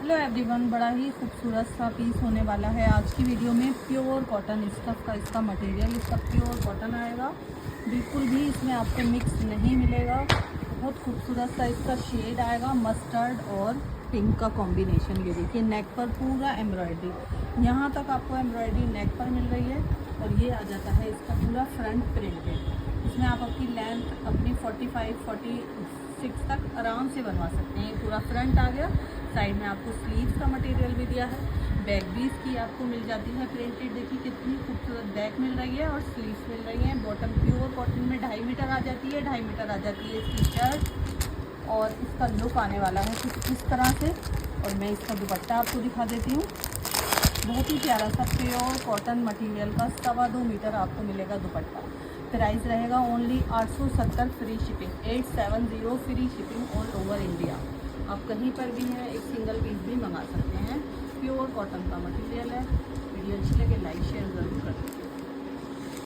Hello everyone, बड़ा ही खूबसूरत सा पीस होने वाला है आज की वीडियो में। प्योर कॉटन स्टफ का इसका मटेरियल, इसका प्योर कॉटन आएगा, बिल्कुल भी इसमें आपको मिक्स नहीं मिलेगा। बहुत खूबसूरत सा इसका शेड आएगा, मस्टर्ड और पिंक का कॉम्बिनेशन। ये देखिए नेक पर पूरा एम्ब्रॉयडरी, यहाँ तक आपको एम्ब्रॉयडरी नेक पर मिल रही है और ये आ जाता है इसका पूरा फ्रंट प्रिंटेड। इसमें आप अपनी लेंथ अपनी 45-46 तक आराम से बनवा सकते हैं। ये पूरा फ्रंट आ गया, साइड में आपको स्लीव्स का मटेरियल भी दिया है, बैक भी इसकी आपको मिल जाती है प्रिंटेड। देखिए कितनी खूबसूरत बैक मिल रही है और स्लीव्स मिल रही हैं। बॉटम प्योर कॉटन में 2.5 मीटर आ जाती है, 2.5 मीटर आ जाती है इसकी शर्ट। और इसका लुक आने वाला है कुछ इस तरह से। और मैं इसका दुपट्टा आपको दिखा देती हूँ। बहुत ही प्यारा सा प्योर कॉटन मटेरियल का 2.25 मीटर आपको मिलेगा दुपट्टा। प्राइस रहेगा only 870 free shipping, 870 free shipping all over India. आप कहीं पर भी हैं एक सिंगल पीस भी मंगा सकते हैं। प्योर कॉटन का मटेरियल है। वीडियो अच्छी लगे लाइक शेयर ज़रूर करें।